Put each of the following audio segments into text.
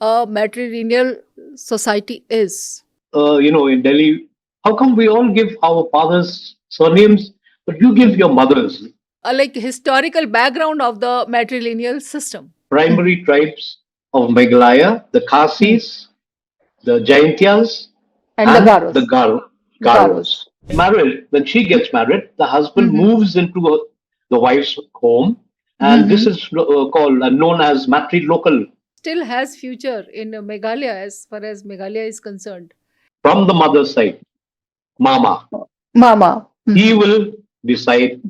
a matrilineal society is? In Delhi, how come we all give our fathers surnames, but you give your mothers? Like historical background of the matrilineal system. Primary tribes of Meghalaya, the Khasis, the Jaintias, And the and Garos. the Garos. Married, when she gets married, the husband moves into the wife's home, and this is called known as matrilocal. Still has future in Meghalaya as far as Meghalaya is concerned. From the mother's side, Mama. Mama. He will decide.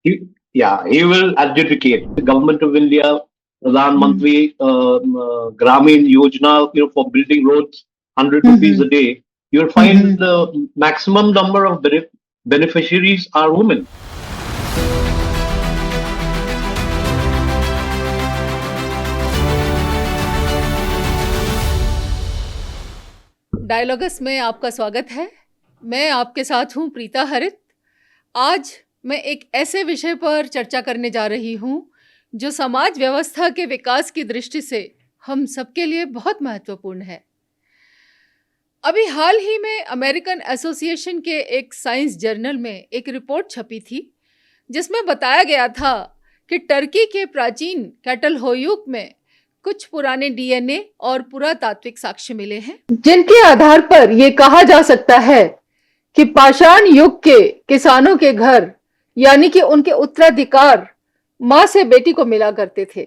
He will adjudicate. The government of India, Pradhan Mantri Gramin Yojana, for building roads, 100 rupees a day. You'll find the maximum number of beneficiaries are women. Dialogues में आपका स्वागत है। मैं आपके साथ हूँ प्रीता हरित। आज मैं एक ऐसे विषय पर चर्चा करने जा रही हूँ जो समाज व्यवस्था के विकास की दृष्टि से हम सबके लिए बहुत महत्वपूर्ण है। अभी हाल ही में अमेरिकन एसोसिएशन के एक साइंस जर्नल में एक रिपोर्ट छपी थी जिसमें बताया गया था कि टर्की के प्राचीन चैटलहोयुक में कुछ पुराने डीएनए और पुरातात्विक साक्ष्य मिले हैं, जिनके आधार पर यह कहा जा सकता है कि पाषाण युग के किसानों के घर यानी कि उनके उत्तराधिकार मां से बेटी को मिला करते थे।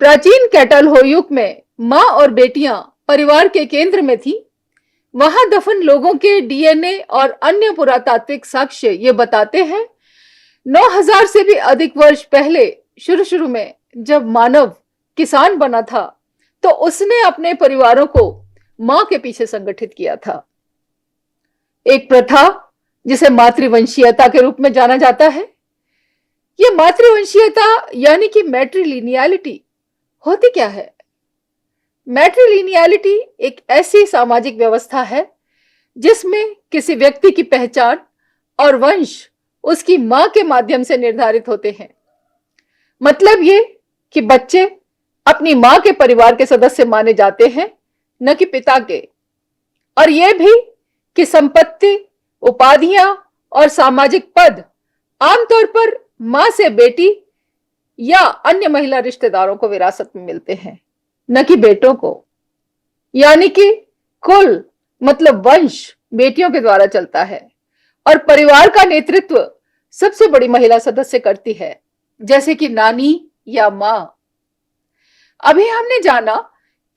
प्राचीन चैटलहोयुक में मां और बेटियां परिवार के केंद्र में थी। वहां दफन लोगों के डीएनए और अन्य पुरातात्विक साक्ष्य ये बताते हैं 9000 से भी अधिक वर्ष पहले शुरू में जब मानव किसान बना था तो उसने अपने परिवारों को मां के पीछे संगठित किया था। एक प्रथा जिसे मातृवंशीयता के रूप में जाना जाता है। यह मातृवंशीयता यानी कि मैट्रिलिनियलिटी होती क्या है? मैट्रिलिनियलिटी एक ऐसी सामाजिक व्यवस्था है जिसमें किसी व्यक्ति की पहचान और वंश उसकी मां के माध्यम से निर्धारित होते हैं। मतलब ये कि बच्चे अपनी मां के परिवार के सदस्य माने जाते हैं, न कि पिता के। और यह भी कि संपत्ति, उपाधियां और सामाजिक पद आमतौर पर मां से बेटी या अन्य महिला रिश्तेदारों को विरासत में मिलते हैं, न कि बेटों को। यानी कि कुल मतलब वंश बेटियों के द्वारा चलता है और परिवार का नेतृत्व सबसे बड़ी महिला सदस्य करती है, जैसे कि नानी या मां। अभी हमने जाना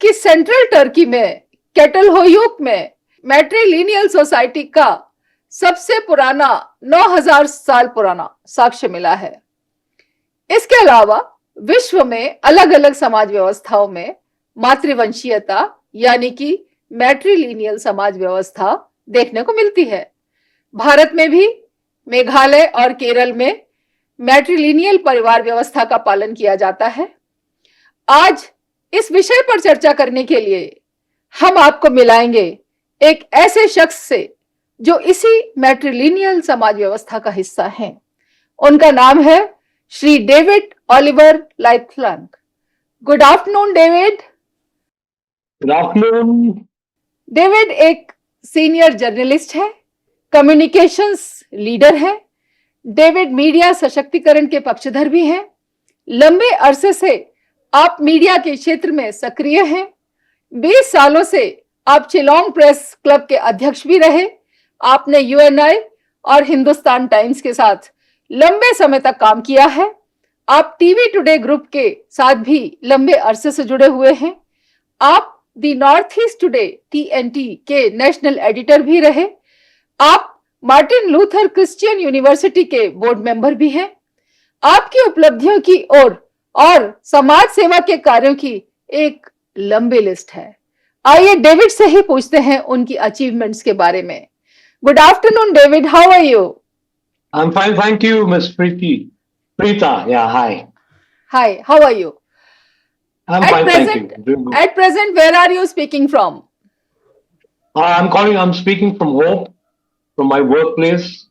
कि सेंट्रल टर्की में चैटलहोयुक में मैट्रिलिनियल सोसाइटी का सबसे पुराना 9000 साल पुराना साक्ष्य मिला है। इसके अलावा विश्व में अलग अलग समाज व्यवस्थाओं में मातृवंशीयता यानी कि मैट्रिलिनियल समाज व्यवस्था देखने को मिलती है। भारत में भी मेघालय और केरल में मैट्रिलिनियल परिवार व्यवस्था का पालन किया जाता है। आज इस विषय पर चर्चा करने के लिए हम आपको मिलाएंगे एक ऐसे शख्स से जो इसी मैट्रिलिनियल समाज व्यवस्था का हिस्सा हैं। उनका नाम है श्री डेविड ऑलिवर लाइथफ्लैंग। Good afternoon David. Good afternoon. David एक सीनियर जर्नलिस्ट है, कम्युनिकेशंस लीडर है। डेविड मीडिया सशक्तिकरण के पक्षधर भी हैं। लंबे अरसे से आप मीडिया के क्षेत्र में सक्रिय हैं। 20 सालों से आप चिलोंग प्रेस क्लब के अध्यक्ष भी रहे। आपने यूएनआई और हिंदुस्तान टाइम्स के साथ लंबे समय तक काम किया है। आप टीवी टुडे ग्रुप के साथ भी लंबे अरसे से जुड़े हुए हैं। आप the north east today TNT के नेशनल एडिटर भी रहे। आप मार्टिन लूथर क्रिश्चियन यूनिवर्सिटी के बोर्ड मेंबर भी हैं। आपकी उपलब्धियों की ओर और समाज सेवा के कार्यों की एक लंबी लिस्ट है। आइए डेविड से ही पूछते हैं उनकी अचीवमेंट्स के बारे में। Good afternoon David, how are you? I am fine, thank you miss Preeta, yeah, hi. Hi, how are you? I'm fine, thank you. Doing good. At present, where are you speaking from? I'm speaking from home, from my workplace.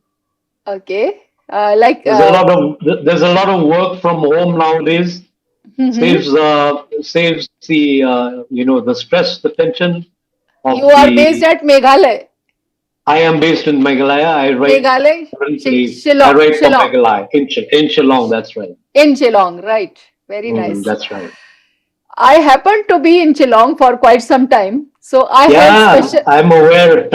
Okay. There's a lot of work from home nowadays. saves the the stress, the tension of You are based the. at Meghalaya. I am based in Meghalaya. I write Meghalaya, currently. I Shillong, write for Shillong. Meghalaya in Shillong. That's right. In Shillong, right. Very nice. That's right. I happen to be in Shillong for quite some time. So Yeah, I'm aware.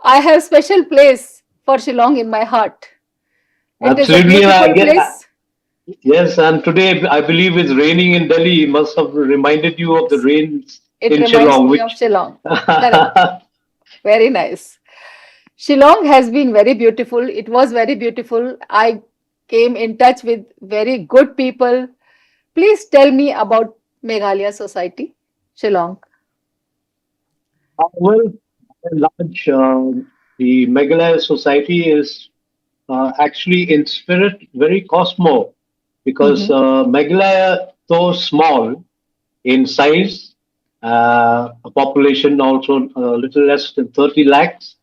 I have special place for Shillong in my heart. It is a Absolutely, I beautiful get. place. Yes, and today I believe it's raining in Delhi. It must have reminded you of the rains It in reminds Shillong, me of which. Shillong. Correct. Very nice. Shillong has been very beautiful. It was very beautiful. I came in touch with very good people. Please tell me about Meghalaya Society, Shillong. Well, by and large, the Meghalaya Society is actually in spirit very Cosmo because Mm-hmm. Meghalaya, though small in size, a population also a little less than 30 lakhs,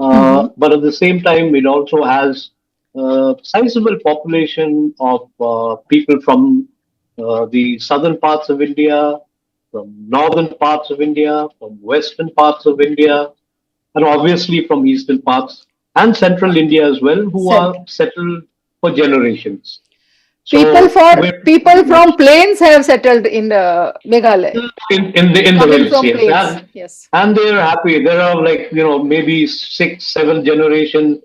Mm-hmm. but at the same time, it also has a sizable population of people from the southern parts of India, from northern parts of India, from western parts of India, and obviously from eastern parts and central India as well, who are Center. settled for generations. People So for we're people pretty from much plains have settled in Meghalaya. in the Coming hills, from yes, plains, yes. and they're happy. There are like maybe six, seven generation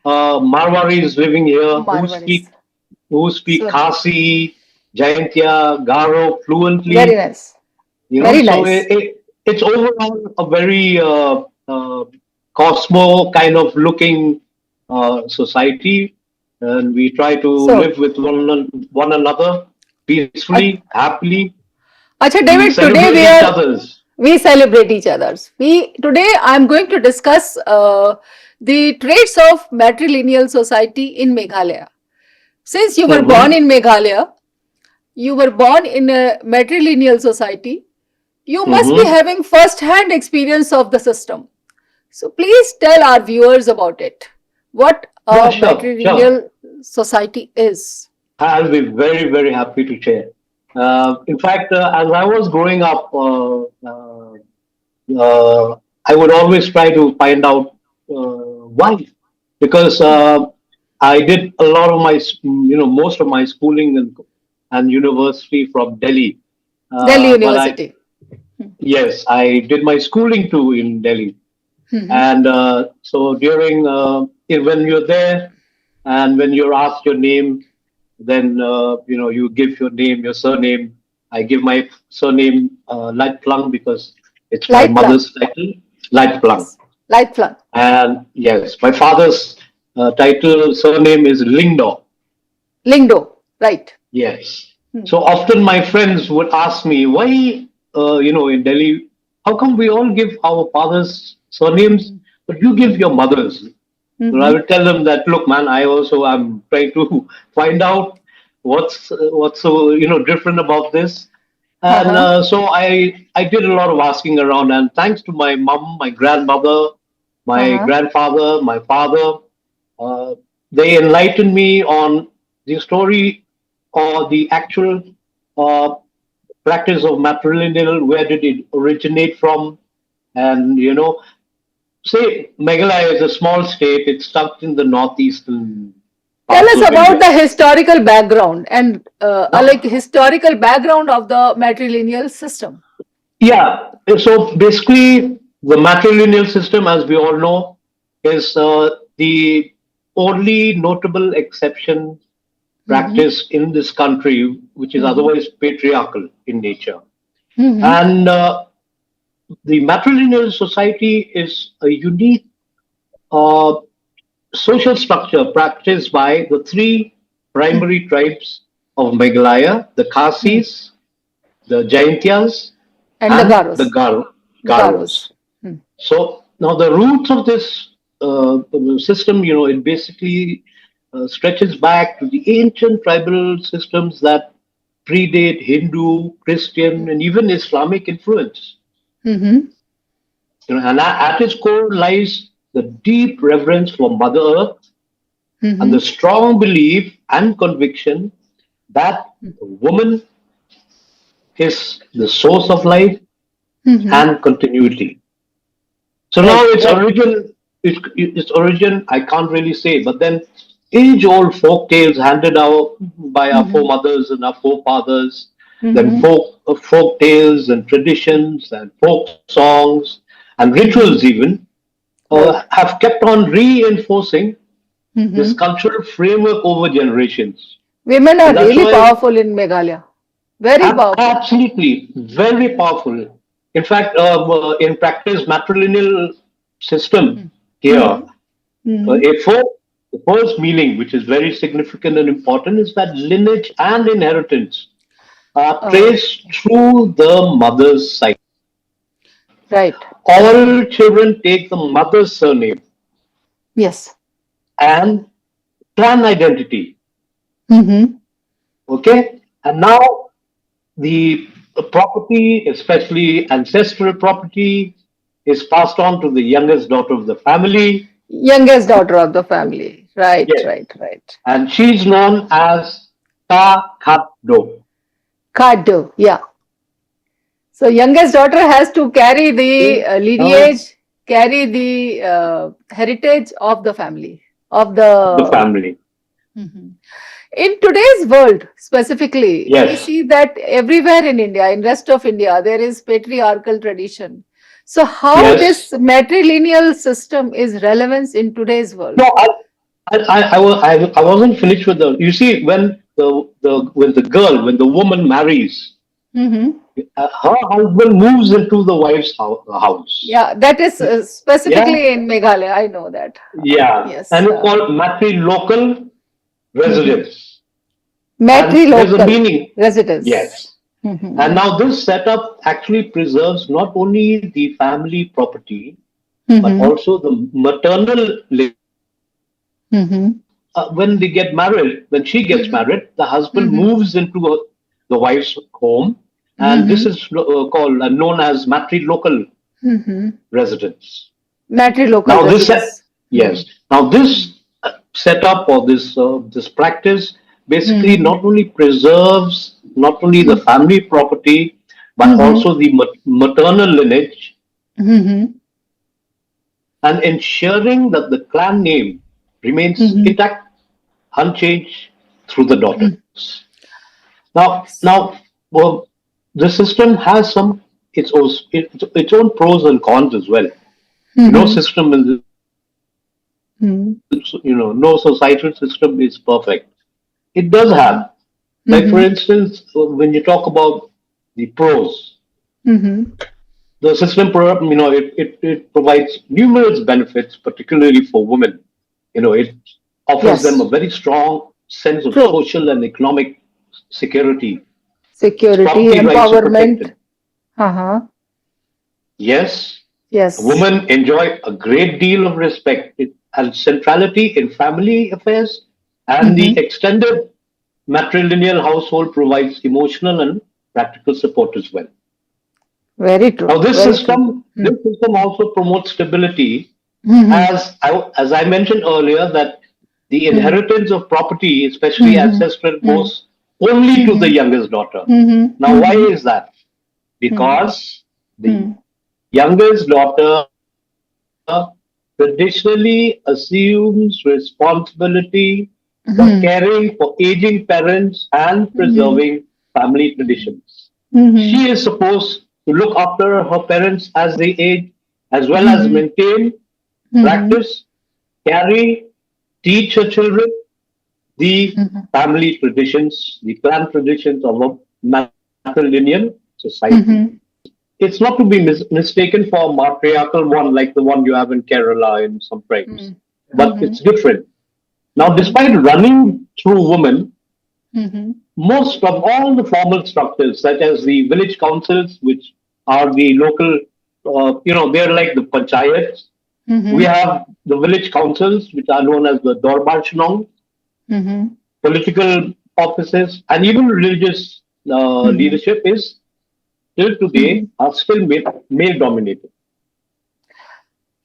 Marwaris living here Marvaris. who speak So Khasi, Jaintia, Garo very fluently. nice. Very So nice. it's overall a very Cosmo kind of looking society, and we try to So, live with one another uh, peacefully, happily. Acha We David, today celebrate each other's. we celebrate each other's. We today I'm going to discuss the traits of matrilineal society in Meghalaya. Since you were born Hmm. in Meghalaya, you were born in a matrilineal society. You must be Hmm. having first-hand experience of the system. So please tell our viewers about it. What Yeah, a sure, sure. matrilineal society is. I'll be very, very happy to share. In fact, as I was growing up, I would always try to find out why, because I did a lot of most of my schooling and university from Delhi. Delhi But University. yes, I did my schooling too in Delhi. Mhm. And so during when you're there and when you're asked your name, then you give your name, your surname. I give my surname Laitphlang because it's my Light mother's title, Laitphlang. Yes. Lifelong. And yes, my father's title surname is Lingdo. Lingdo. Right. Yes. Hmm. So often my friends would ask me, why, in Delhi, how come we all give our father's surnames, but you give your mother's? So I Mm-hmm. would tell them that, look, man, I also am trying to find out what's so different about this, and Uh-huh. so I did a lot of asking around, and thanks to my mom, my grandmother, my Uh-huh. grandfather, my father, uh, they enlightened me on the story or the actual uh, practice of matrilineal. Where did it originate from? And say Meghalaya is a small state. It's stuck in the northeastern Tell parts us of about India. the historical background and like Now, historical background of the matrilineal system. yeah. So basically, the matrilineal system, as we all know, is the only notable exception Mm-hmm. practice in this country, which is Mm-hmm. otherwise patriarchal in nature. Mm-hmm. And the matrilineal society is a unique uh, social structure practiced by the three primary tribes of Meghalaya, the Hmm. Khasis, the Jaintias, And the and the Garos. The Garos. Garos. Hmm. So now the roots of this system, it basically stretches back to the ancient tribal systems that predate Hindu, Christian, and even Islamic influence. Mm-hmm. And at its core lies the deep reverence for Mother Earth and Mm-hmm. the strong belief and conviction that a woman is the source of life and continuity. So Right, now its right. origin, I can't really say, but then age-old folk tales handed out by our foremothers and our forefathers, then folk tales and traditions and folk songs and rituals even Right. have kept on reinforcing this cultural framework over generations. Women are And that's really why powerful in Meghalaya. Very powerful. absolutely very powerful. In fact, in practice, matrilineal system here, the first meaning, which is very significant and important, is that lineage and inheritance are Oh, traced through the mother's side. right. All children take the mother's surname Yes. and clan identity. Mm-hmm. Okay, and now the property, especially ancestral property, is passed on to the youngest daughter of the family. Youngest daughter of the family. Right, Yes, right, right. and she's known as Ta Khat Do. Kadu, yeah. So youngest daughter has to carry the Now, lineage, carry the heritage of the family, of the the. family. Mhm. In today's world, specifically, we Yes, see that everywhere in India, in rest of India, there is patriarchal tradition. So how this yes. matrilineal system is relevant in today's world? No, I wasn't finished with the. You see, when when the woman marries, Mm-hmm. her husband moves into the wife's house. Yeah, that is Yeah, specifically in Meghalaya. I know that. yeah, Yes. and it's called matrilocal Mhm. residence. And there's a Matrilocal meaning. residence. Yes. And Mhm. now this setup actually preserves not only the family property, but Mhm. also the maternal. Mhm. When they get married, when she gets Mhm. married, the husband Mhm. moves into the wife's home. And this Mhm. is called known as matrilocal Mhm. residence. Matrilocal Now this set, residence. yes. Now this setup or this practice basically Mhm. not only preserves not only the family property but Mhm. also the maternal lineage Mhm. and ensuring that the clan name remains Mhm. intact, unchanged through the daughters. Now, well, the system has its own pros and cons as well. No Mhm. system is Mhm. no societal system is perfect. It does have, like for Mhm. instance, when you talk about the pros, Mhm. the system, it provides numerous benefits, particularly for women. It offers them a Yes. very strong sense of True. social and economic security. Security, Property rights are empowerment. protected. Uh-huh. Yes, Yes. women enjoy a great deal of respect and centrality in family affairs, and the Mhm. extended matrilineal household provides emotional and practical support as well. Very Now, true. Very true. this system also promotes stability, Mhm. as I mentioned earlier, that the Mhm. inheritance of property, especially Mhm. ancestral, Mhm. goes only to the Mhm. youngest daughter. Mhm. Now, why Mhm. is that? Mhm. Because the Mhm. youngest daughter traditionally assumes responsibility for Mhm. caring for aging parents and Mhm. preserving family traditions. Mhm. She is supposed to look after her parents as they age, as well as Mhm. maintain, Mhm. practice, carry, teach her children the Mhm. family traditions, the clan traditions of a matrilineal society. Mhm. It's not to be mistaken for a matriarchal one like the one you have in Kerala in some tribes, but Mhm. it's different. Now, Mhm. despite running through women, Mhm. most of all the formal structures, such as the village councils, which are the local, they're like the panchayats. We Mhm. have the village councils, which are known as the Dorbanshnong, Mhm. political offices, and even religious Mhm. leadership is till today Mhm. are still male dominated.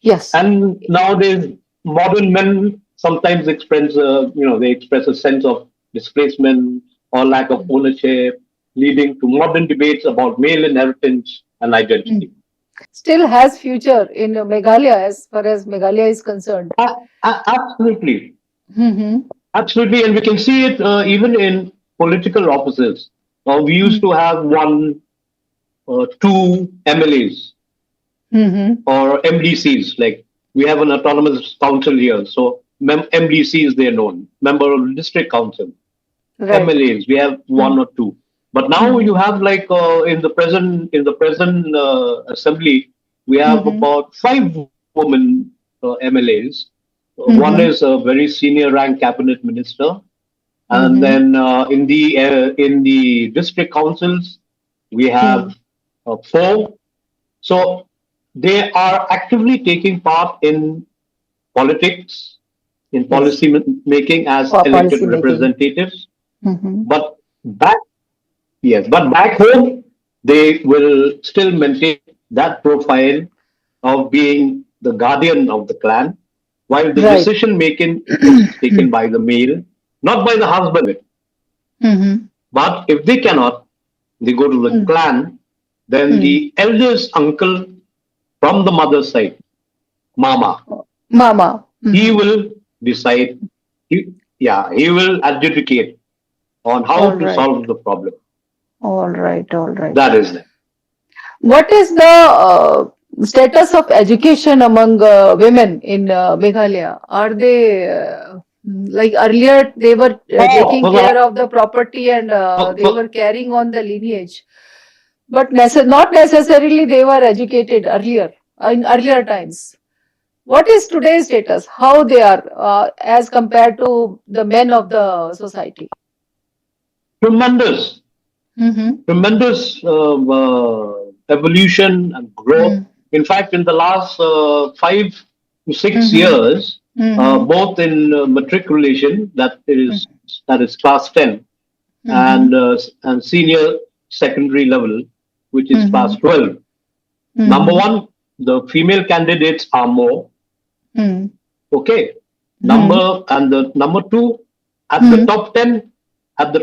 Yes. And nowadays, modern men sometimes express, they express a sense of displacement or lack of ownership. leading to modern debates about male inheritance and identity. Still has future in Meghalaya as far as Meghalaya is concerned. Absolutely. Mm-hmm. Absolutely. And we can see it even in political offices. We used to have one, two MLAs or MDCs. Like we have an autonomous council here. So MDCs, they're known, member of the district council. Right. MLAs, we have one or two. But now you have like in the present assembly, we have about 5 women MLAs. One is a very senior rank cabinet minister, and then in the district councils we have 4. So they are actively taking part in politics, in policy making as elected representatives. But back home, they will still maintain that profile of being the guardian of the clan, while the decision making is taken by the male, not by the husband. But if they cannot, they go to the clan, then the eldest uncle from the mother's side, Mama, he will decide, he will adjudicate on how to solve the problem. All right. That is it. What is the status of education among women in Meghalaya? Are they like earlier they were taking care of the property and they were carrying on the lineage, but not necessarily they were educated earlier in earlier times. What is today's status? How they are as compared to the men of the society? Tremendous evolution and growth. In fact, in the last 5 to 6 years, both in matriculation, that is class 10, and senior secondary level, which is class 12. Number one, the female candidates are more. Okay. Number two, at the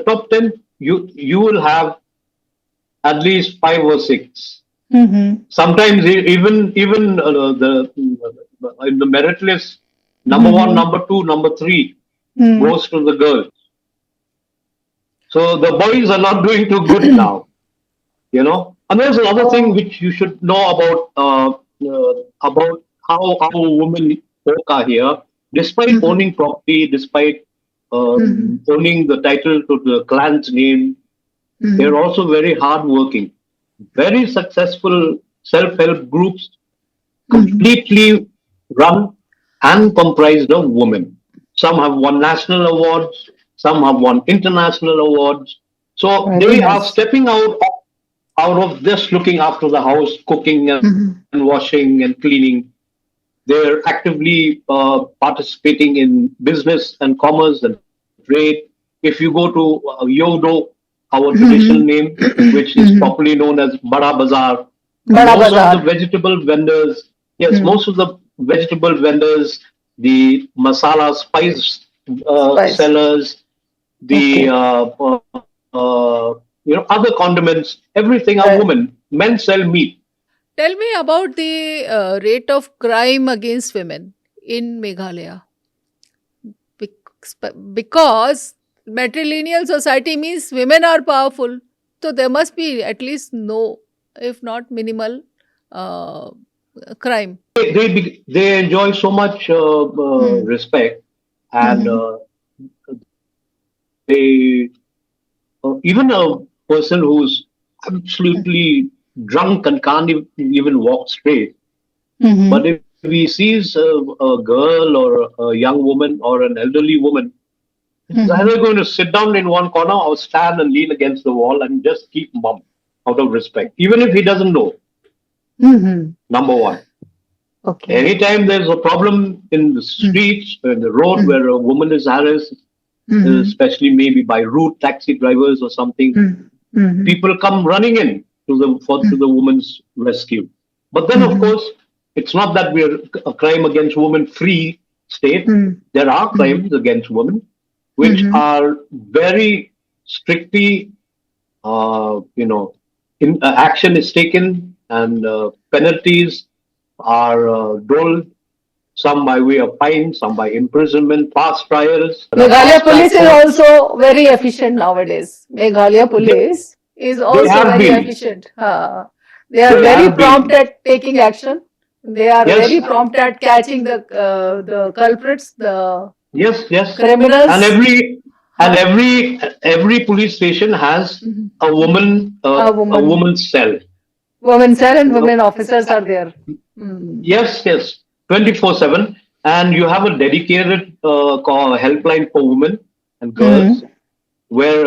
top 10, you will have at least 5 or 6. Sometimes even in the merit list, number 1, number 2, number 3 goes to the girls. So the boys are not doing too good now, you know. And there's another thing which you should know about how women folk are here. Despite owning property, despite owning the title to the clan's name, they're also very hardworking. Very successful self-help groups, completely run and comprised of women. Some have won national awards, some have won international awards. So they are stepping out of just looking after the house, cooking and washing and cleaning. They're actively participating in business and commerce and trade. If you go to Yodo, our traditional name, which is popularly known as Bada Bazaar, most of the vegetable vendors, most of the vegetable vendors, the masala spice sellers, the other condiments, everything are women. Men sell meat. Tell me about the rate of crime against women in Meghalaya. Because matrilineal society means women are powerful. So there must be at least no, if not minimal, crime. They enjoy so much respect, and they even a person who's absolutely drunk and can't even walk straight. But if he sees a girl or a young woman or an elderly woman, he's either going to sit down in one corner or stand and lean against the wall and just keep mum out of respect, even if he doesn't know. Number one. Okay. Anytime there's a problem in the streets, in the road where a woman is harassed, especially maybe by rude taxi drivers or something, people come running in to the woman's rescue. But then, of course, it's not that we're a crime against women free state. There are crimes against women which are very strictly action is taken and penalties are doled, some by way of fine, some by imprisonment, fast trials. Meghalaya police is also very efficient nowadays. Meghalaya police is They also have very been. efficient. They are They very have been. prompt at taking action. They are Yes. very prompt at catching the culprits, the Yes, yes. criminals. And every police station has a woman A woman. a woman's cell. Women cell and women officers are there. Yes, yes, 24/7, and you have a dedicated helpline for women and girls, where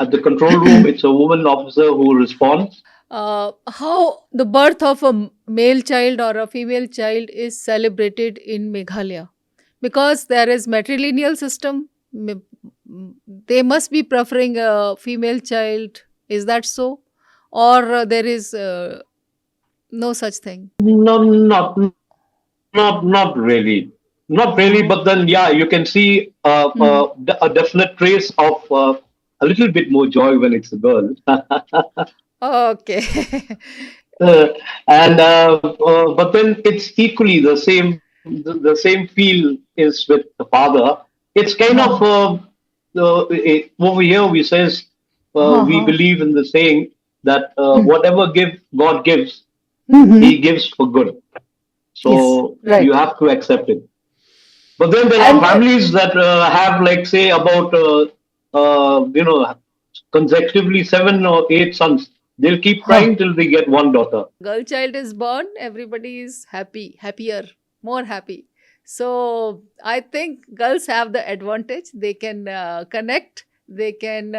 at the control room it's a woman officer who responds. How the birth of a male child or a female child is celebrated in Meghalaya? Because there is matrilineal system, they must be preferring a female child. Is that so? Or there is no such thing? No, not really, not really. But then, yeah, you can see a definite trace of a little bit more joy when it's a girl. Okay. Uh, but then it's equally the same. The same feel is with the father. It's kind of over here we says we believe in the saying that whatever God gives, He gives for good. So Yes, right. you have to accept it. But then there are families that have, like, say, about consecutively 7 or 8 sons. They'll keep trying till they get one daughter. Girl child is born, everybody is happier, more happy. So I think girls have the advantage. They can connect, they can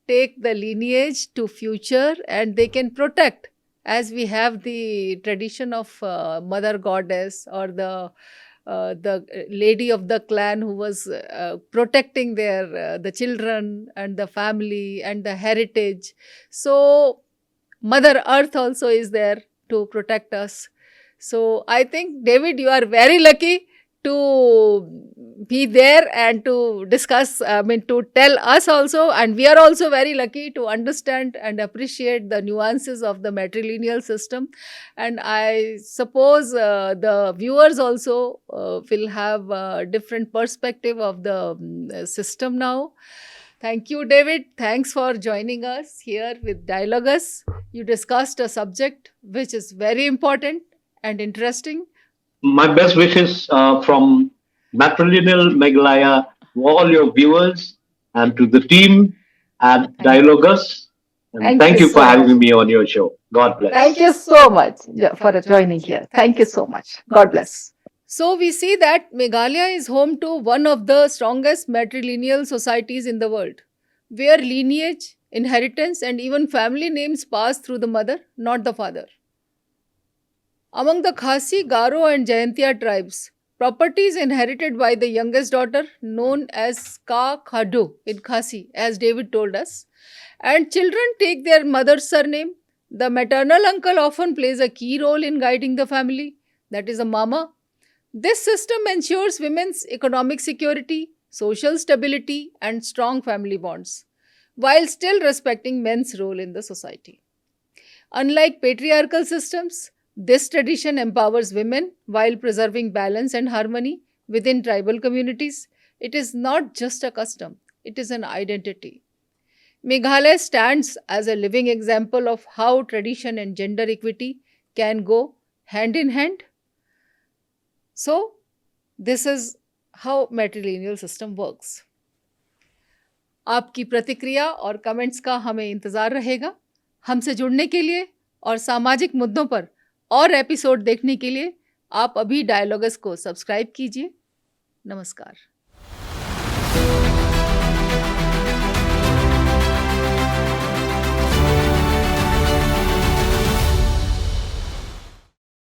take the lineage to future, and they can protect, as we have the tradition of mother goddess or the lady of the clan who was protecting their the children and the family and the heritage. So Mother Earth also is there to protect us. So I think, David, you are very lucky to be there and to discuss, to tell us also. And we are also very lucky to understand and appreciate the nuances of the matrilineal system. And I suppose the viewers also will have a different perspective of the system now. Thank you, David. Thanks for joining us here with Dialogus. You discussed a subject which is very important and interesting. My best wishes from Matrilineal Meghalaya to all your viewers and to the team at Dialogus. And thank you for having me on your show. God bless. Thank you so much for joining here. Thank you so much. God bless. So we see that Meghalaya is home to one of the strongest matrilineal societies in the world, where lineage, inheritance, and even family names pass through the mother, not the father. Among the Khasi, Garo, and Jaintia tribes, property is inherited by the youngest daughter, known as Ka Khado in Khasi, as David told us, and children take their mother's surname. The maternal uncle often plays a key role in guiding the family, that is a mama. This system ensures women's economic security, social stability, and strong family bonds, while still respecting men's role in the society. Unlike patriarchal systems, this tradition empowers women while preserving balance and harmony within tribal communities. It is not just a custom, it is an identity. Meghalaya stands as a living example of how tradition and gender equity can go hand in hand. So, this is how matrilineal system works. आपकी प्रतिक्रिया और comments का हमें इंतज़ार रहेगा। हमसे जुड़ने के लिए और सामाजिक मुद्दों पर और एपिसोड देखने के लिए आप अभी डायलॉगस को सब्सक्राइब कीजिए। नमस्कार।